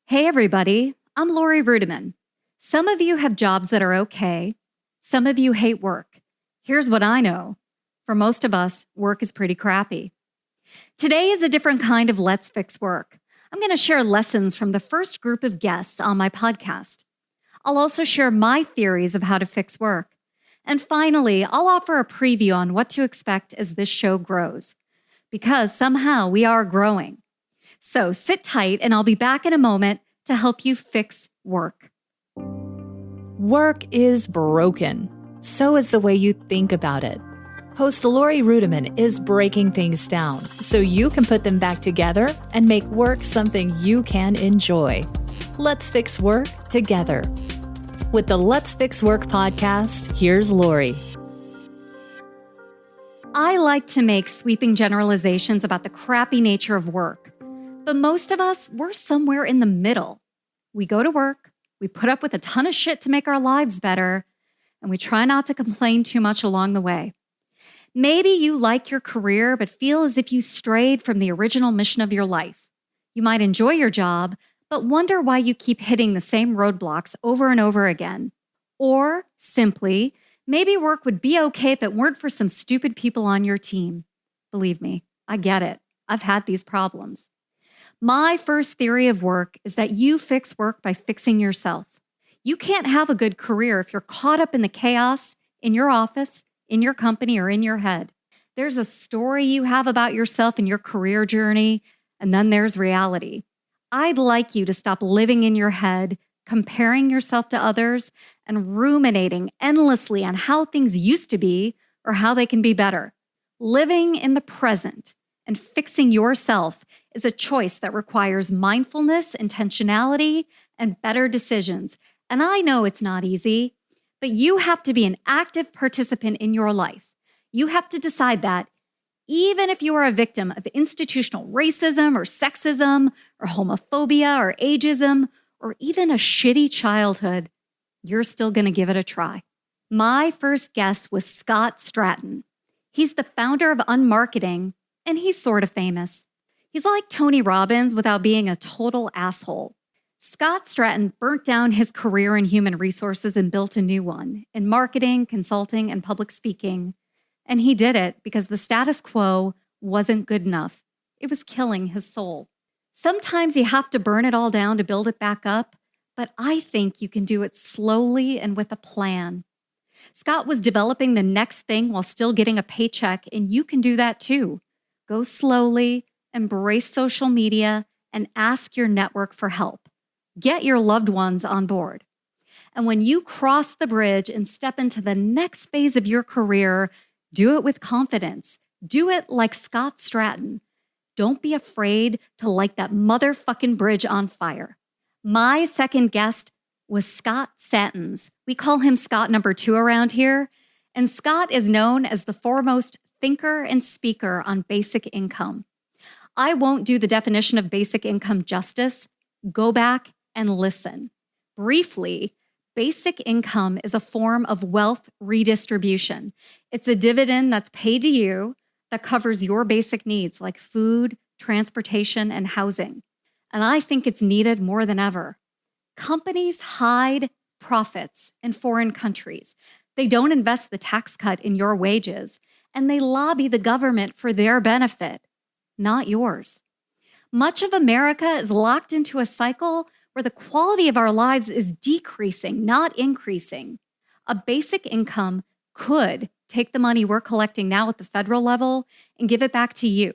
Hey everybody, I'm Laurie Ruettimann. Some of you have jobs that are okay. Some of you hate work. Here's what I know. For most of us, work is pretty crappy. Today is a different kind of Let's Fix Work. I'm going to share lessons from the first group of guests on my podcast. I'll also share my theories of how to fix work. And finally, I'll offer a preview on what to expect as this show grows. Because somehow we are growing. So sit tight and I'll be back in a moment to help you fix work. Work is broken. So is the way you think about it. Host Laurie Ruettimann is breaking things down so you can put them back together and make work something you can enjoy. Let's fix work together. With the Let's Fix Work podcast, here's Laurie. I like to make sweeping generalizations about the crappy nature of work. But most of us, we're somewhere in the middle. We go to work, we put up with a ton of shit to make our lives better, and we try not to complain too much along the way. Maybe you like your career, but feel as if you strayed from the original mission of your life. You might enjoy your job, but wonder why you keep hitting the same roadblocks over and over again. Or, simply, maybe work would be okay if it weren't for some stupid people on your team. Believe me, I get it. I've had these problems. My first theory of work is that you fix work by fixing yourself. You can't have a good career if you're caught up in the chaos in your office, in your company, or in your head. There's a story you have about yourself and your career journey, and then there's reality. I'd like you to stop living in your head, comparing yourself to others, and ruminating endlessly on how things used to be or how they can be better. Living in the present and fixing yourself is a choice that requires mindfulness, intentionality, and better decisions. And I know it's not easy, but you have to be an active participant in your life. You have to decide that even if you are a victim of institutional racism or sexism or homophobia or ageism or even a shitty childhood, you're still going to give it a try. My first guest was Scott Stratton. He's the founder of Unmarketing, and he's sort of famous. He's like Tony Robbins without being a total asshole. Scott Stratton burnt down his career in human resources and built a new one in marketing, consulting, and public speaking. And he did it because the status quo wasn't good enough. It was killing his soul. Sometimes you have to burn it all down to build it back up, but I think you can do it slowly and with a plan. Scott was developing the next thing while still getting a paycheck, and you can do that too. Go slowly, embrace social media, and ask your network for help. Get your loved ones on board. And when you cross the bridge and step into the next phase of your career, do it with confidence. Do it like Scott Stratton. Don't be afraid to light that motherfucking bridge on fire. My second guest was Scott Sattens. We call him Scott number 2 around here. And Scott is known as the foremost thinker and speaker on basic income. I won't do the definition of basic income justice. Go back and listen. Briefly, basic income is a form of wealth redistribution. It's a dividend that's paid to you that covers your basic needs like food, transportation, and housing. And I think it's needed more than ever. Companies hide profits in foreign countries. They don't invest the tax cut in your wages, and they lobby the government for their benefit, not yours. Much of America is locked into a cycle where the quality of our lives is decreasing, not increasing. A basic income could take the money we're collecting now at the federal level and give it back to you.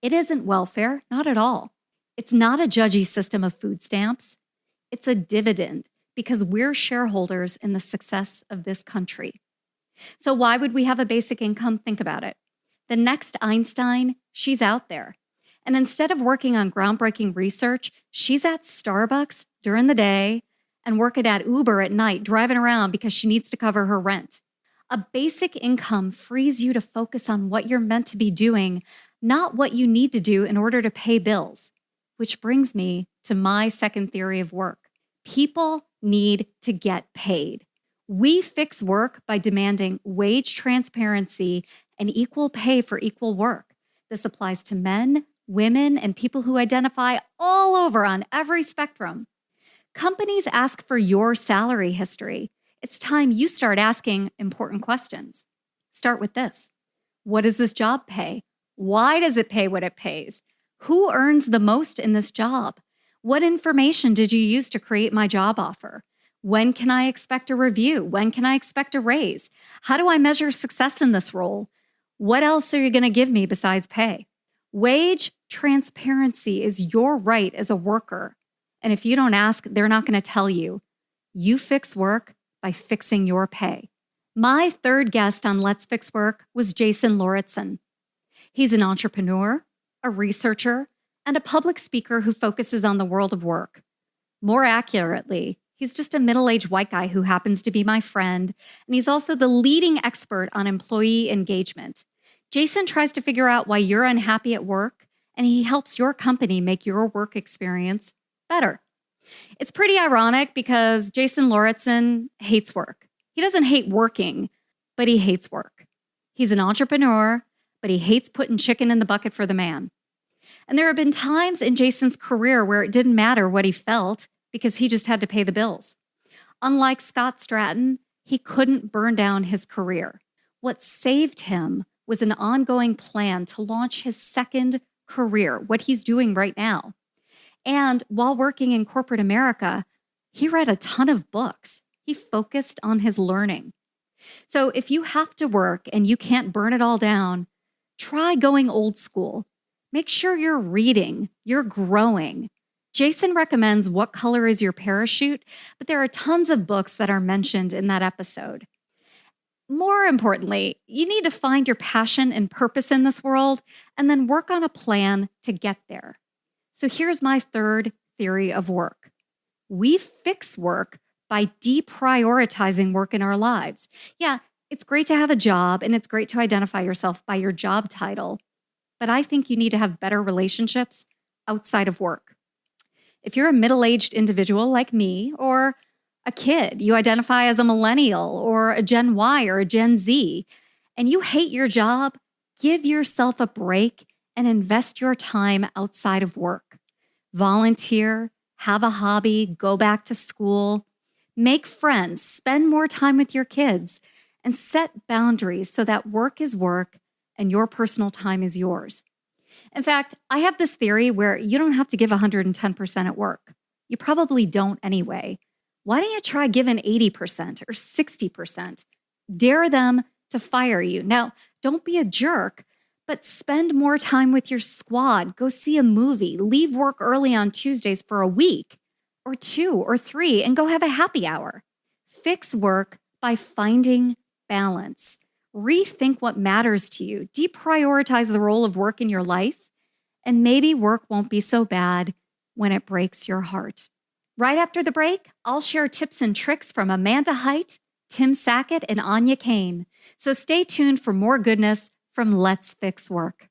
It isn't welfare, not at all. It's not a judgy system of food stamps. It's a dividend because we're shareholders in the success of this country. So why would we have a basic income? Think about it. The next Einstein, she's out there. And instead of working on groundbreaking research, she's at Starbucks during the day and working at Uber at night, driving around because she needs to cover her rent. A basic income frees you to focus on what you're meant to be doing, not what you need to do in order to pay bills. Which brings me to my second theory of work. People need to get paid. We fix work by demanding wage transparency and equal pay for equal work. This applies to men, women, and people who identify all over on every spectrum. Companies ask for your salary history. It's time you start asking important questions. Start with this. What does this job pay? Why does it pay what it pays? Who earns the most in this job? What information did you use to create my job offer? When can I expect a review? When can I expect a raise? How do I measure success in this role? What else are you going to give me besides pay? Wage transparency is your right as a worker. And if you don't ask, they're not going to tell you. You fix work by fixing your pay. My third guest on Let's Fix Work was Jason Lauritsen. He's an entrepreneur, a researcher, and a public speaker who focuses on the world of work. More accurately, he's just a middle-aged white guy who happens to be my friend, and he's also the leading expert on employee engagement. Jason tries to figure out why you're unhappy at work, and he helps your company make your work experience better. It's pretty ironic because Jason Lauritsen hates work. He doesn't hate working, but he hates work. He's an entrepreneur, but he hates putting chicken in the bucket for the man. And there have been times in Jason's career where it didn't matter what he felt because he just had to pay the bills. Unlike Scott Stratton, he couldn't burn down his career. What saved him was an ongoing plan to launch his second career, what he's doing right now. And while working in corporate America, he read a ton of books. He focused on his learning. So if you have to work and you can't burn it all down, try going old school. Make sure you're reading, you're growing. Jason recommends What Color Is Your Parachute, but there are tons of books that are mentioned in that episode. More importantly, you need to find your passion and purpose in this world and then work on a plan to get there. So here's my third theory of work. We fix work by deprioritizing work in our lives. Yeah, it's great to have a job and it's great to identify yourself by your job title, but I think you need to have better relationships outside of work. If you're a middle-aged individual like me or a kid, you identify as a millennial or a Gen Y or a Gen Z, and you hate your job, give yourself a break and invest your time outside of work. Volunteer, have a hobby, go back to school, make friends, spend more time with your kids, and set boundaries so that work is work and your personal time is yours. In fact, I have this theory where you don't have to give 110% at work. You probably don't anyway. Why don't you try giving 80% or 60%? Dare them to fire you. Now, don't be a jerk, but spend more time with your squad. Go see a movie. Leave work early on Tuesdays for a week or 2 or 3 and go have a happy hour. Fix work by finding balance. Rethink what matters to you. Deprioritize the role of work in your life, and maybe work won't be so bad when it breaks your heart. Right after the break, I'll share tips and tricks from Amanda Hite, Tim Sackett, and Anya Kane. So stay tuned for more goodness from Let's Fix Work.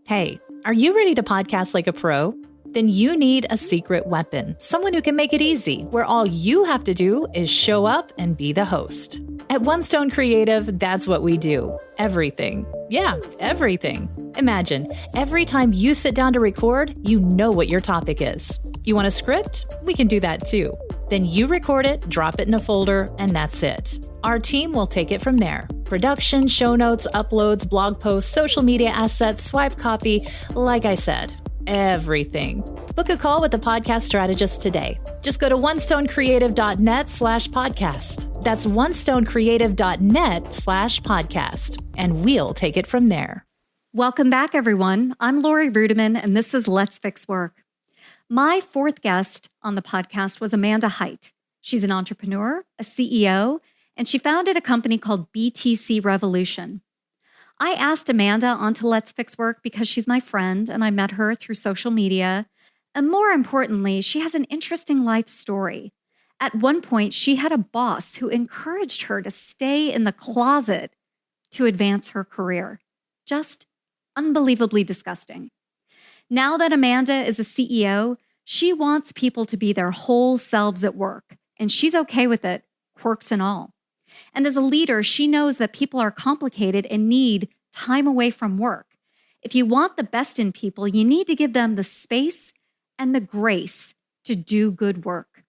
Hey, are you ready to podcast like a pro? Then you need a secret weapon, someone who can make it easy, where all you have to do is show up and be the host. At One Stone Creative, that's what we do. Everything. Yeah, everything. Imagine, every time you sit down to record, you know what your topic is. You want a script? We can do that too. Then you record it, drop it in a folder, and that's it. Our team will take it from there. Production, show notes, uploads, blog posts, social media assets, swipe copy, like I said, everything. Book a call with a podcast strategist today. Just go to onestonecreative.net/podcast. That's onestonecreative.net/podcast, and we'll take it from there. Welcome back, everyone. I'm Laurie Ruettimann, and this is Let's Fix Work. My fourth guest on the podcast was Amanda Hite. She's an entrepreneur, a CEO, and she founded a company called BTC Revolution. I asked Amanda onto Let's Fix Work because she's my friend and I met her through social media. And more importantly, she has an interesting life story. At one point, she had a boss who encouraged her to stay in the closet to advance her career. Just unbelievably disgusting. Now that Amanda is a CEO, she wants people to be their whole selves at work, and she's okay with it, quirks and all. And as a leader, she knows that people are complicated and need time away from work. If you want the best in people, you need to give them the space and the grace to do good work.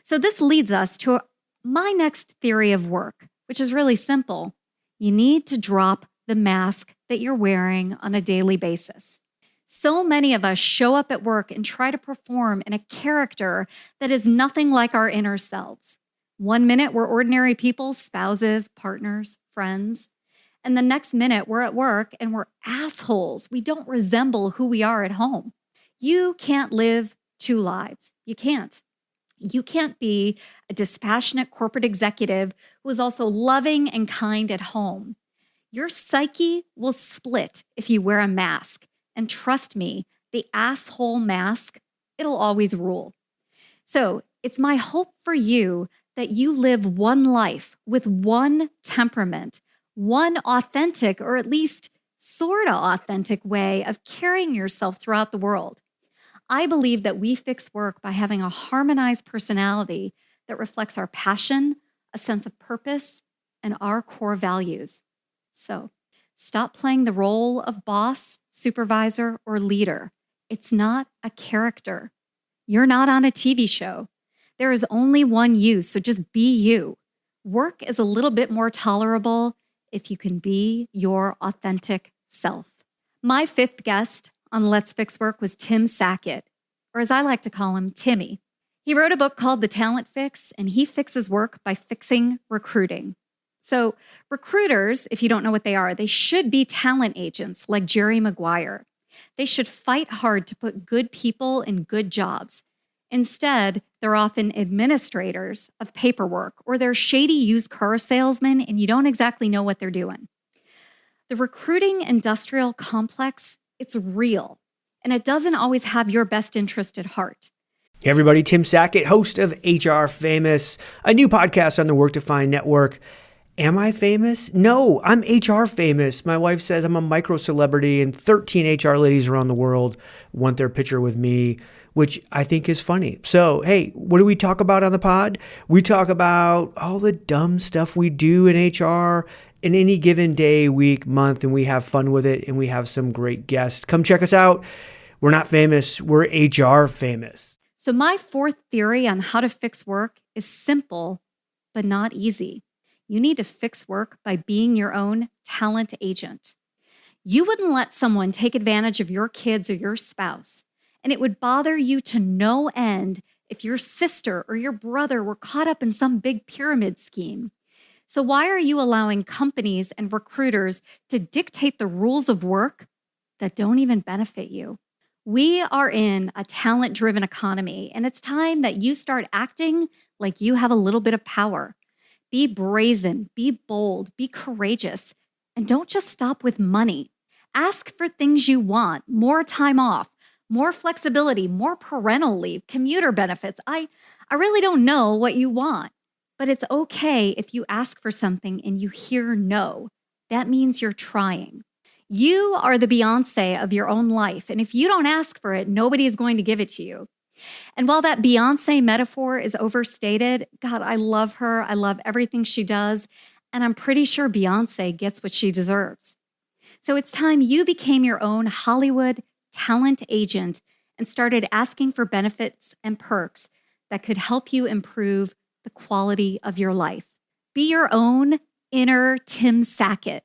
So this leads us to my next theory of work, which is really simple. You need to drop the mask that you're wearing on a daily basis. So many of us show up at work and try to perform in a character that is nothing like our inner selves. One minute we're ordinary people, spouses, partners, friends. And the next minute we're at work and we're assholes. We don't resemble who we are at home. You can't live two lives. You can't. You can't be a dispassionate corporate executive who is also loving and kind at home. Your psyche will split if you wear a mask. And trust me, the asshole mask, it'll always rule. So it's my hope for you that you live one life with one temperament, one authentic, or at least sort of authentic way of carrying yourself throughout the world. I believe that we fix work by having a harmonized personality that reflects our passion, a sense of purpose, and our core values. So stop playing the role of boss, supervisor, or leader. It's not a character. You're not on a TV show. There is only one you, so just be you. Work is a little bit more tolerable if you can be your authentic self. My fifth guest on Let's Fix Work was Tim Sackett, or as I like to call him, Timmy. He wrote a book called The Talent Fix, and he fixes work by fixing recruiting. So recruiters, if you don't know what they are, they should be talent agents like Jerry Maguire. They should fight hard to put good people in good jobs. Instead, they're often administrators of paperwork, or they're shady used car salesmen, and you don't exactly know what they're doing. The recruiting industrial complex, it's real, and it doesn't always have your best interest at heart. Hey everybody, Tim Sackett, host of HR Famous, a new podcast on the Work Defined Network. Am I famous? No, I'm HR famous. My wife says I'm a micro celebrity and 13 HR ladies around the world want their picture with me, which I think is funny. So, hey, what do we talk about on the pod? We talk about all the dumb stuff we do in HR in any given day, week, month, and we have fun with it, and we have some great guests. Come check us out. We're not famous. We're HR famous. So my fourth theory on how to fix work is simple, but not easy. You need to fix work by being your own talent agent. You wouldn't let someone take advantage of your kids or your spouse, and it would bother you to no end if your sister or your brother were caught up in some big pyramid scheme. So why are you allowing companies and recruiters to dictate the rules of work that don't even benefit you? We are in a talent-driven economy, and it's time that you start acting like you have a little bit of power. Be brazen, be bold, be courageous, and don't just stop with money. Ask for things you want, more time off, more flexibility, more parental leave, commuter benefits. I really don't know what you want, but it's okay if you ask for something and you hear no. That means you're trying. You are the Beyonce of your own life, and if you don't ask for it, nobody is going to give it to you. And while that Beyonce metaphor is overstated, God, I love her. I love everything she does. And I'm pretty sure Beyonce gets what she deserves. So it's time you became your own Hollywood talent agent and started asking for benefits and perks that could help you improve the quality of your life. Be your own inner Tim Sackett.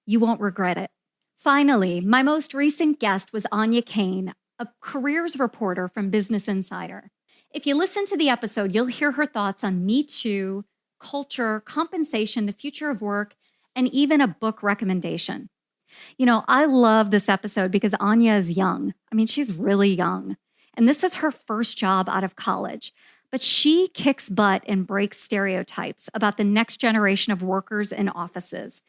You won't regret it. Finally, my most recent guest was Anya Kane, a careers reporter from Business Insider. If you listen to the episode, you'll hear her thoughts on Me Too, culture, compensation, the future of work, and even a book recommendation. You know, I love this episode because Anya is young. I mean, she's really young. And this is her first job out of college. But she kicks butt and breaks stereotypes about the next generation of workers in offices.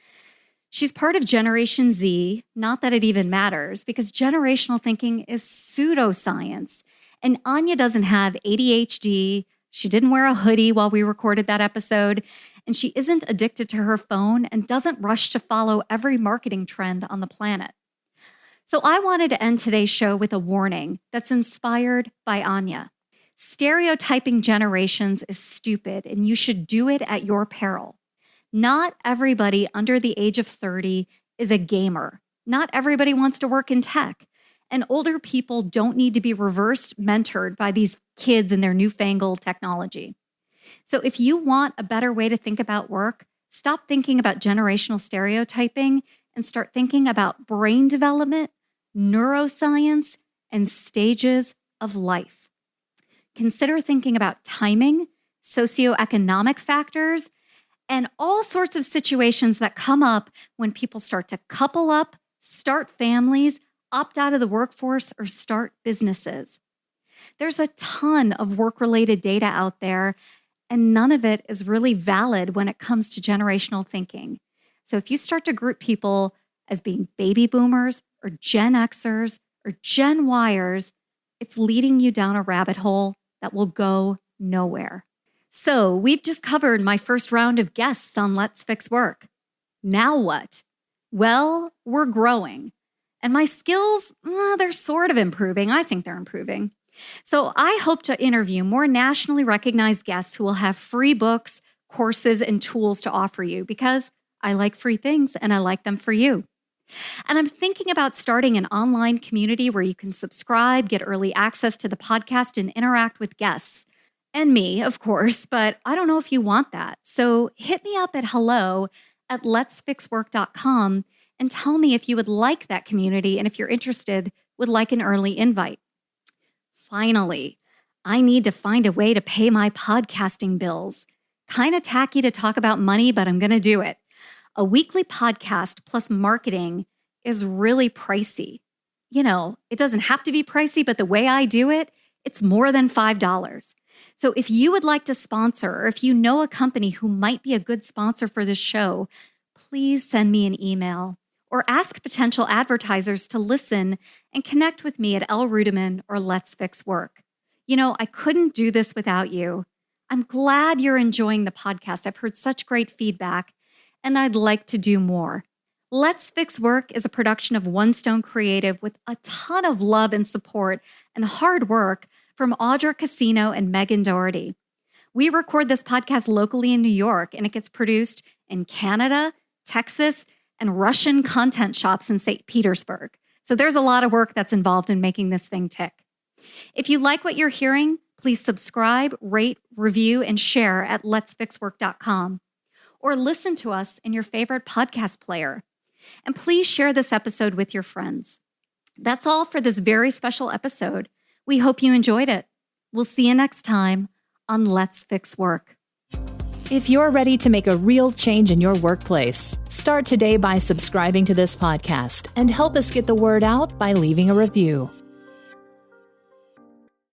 She's part of Generation Z, not that it even matters, because generational thinking is pseudoscience. And Anya doesn't have ADHD. She didn't wear a hoodie while we recorded that episode. And she isn't addicted to her phone and doesn't rush to follow every marketing trend on the planet. So I wanted to end today's show with a warning that's inspired by Anya. Stereotyping generations is stupid, and you should do it at your peril. Not everybody under the age of 30 is a gamer. Not everybody wants to work in tech. And older people don't need to be reverse mentored by these kids and their newfangled technology. So if you want a better way to think about work, stop thinking about generational stereotyping and start thinking about brain development, neuroscience, and stages of life. Consider thinking about timing, socioeconomic factors, and all sorts of situations that come up when people start to couple up, start families, opt out of the workforce, or start businesses. There's a ton of work-related data out there, and none of it is really valid when it comes to generational thinking. So if you start to group people as being baby boomers or Gen Xers or Gen Yers, it's leading you down a rabbit hole that will go nowhere. So we've just covered my first round of guests on Let's Fix Work. Now what? Well, we're growing. And my skills, they're sort of improving. I think they're improving. So I hope to interview more nationally recognized guests who will have free books, courses, and tools to offer you because I like free things and I like them for you. And I'm thinking about starting an online community where you can subscribe, get early access to the podcast, and interact with guests. And me, of course, but I don't know if you want that. So hit me up at hello@letsfixwork.com and tell me if you would like that community and if you're interested, would like an early invite. Finally, I need to find a way to pay my podcasting bills. Kind of tacky to talk about money, but I'm going to do it. A weekly podcast plus marketing is really pricey. You know, it doesn't have to be pricey, but the way I do it, it's more than $5. So if you would like to sponsor, or if you know a company who might be a good sponsor for this show, please send me an email or ask potential advertisers to listen and connect with me at Ruettimann or Let's Fix Work. You know, I couldn't do this without you. I'm glad you're enjoying the podcast. I've heard such great feedback, and I'd like to do more. Let's Fix Work is a production of One Stone Creative with a ton of love and support and hard work from Audra Casino and Megan Doherty. We record this podcast locally in New York, and it gets produced in Canada, Texas, and Russian content shops in St. Petersburg. So there's a lot of work that's involved in making this thing tick. If you like what you're hearing, please subscribe, rate, review, and share at letsfixwork.com. Or listen to us in your favorite podcast player. And please share this episode with your friends. That's all for this very special episode. We hope you enjoyed it. We'll see you next time on Let's Fix Work. If you're ready to make a real change in your workplace, start today by subscribing to this podcast and help us get the word out by leaving a review.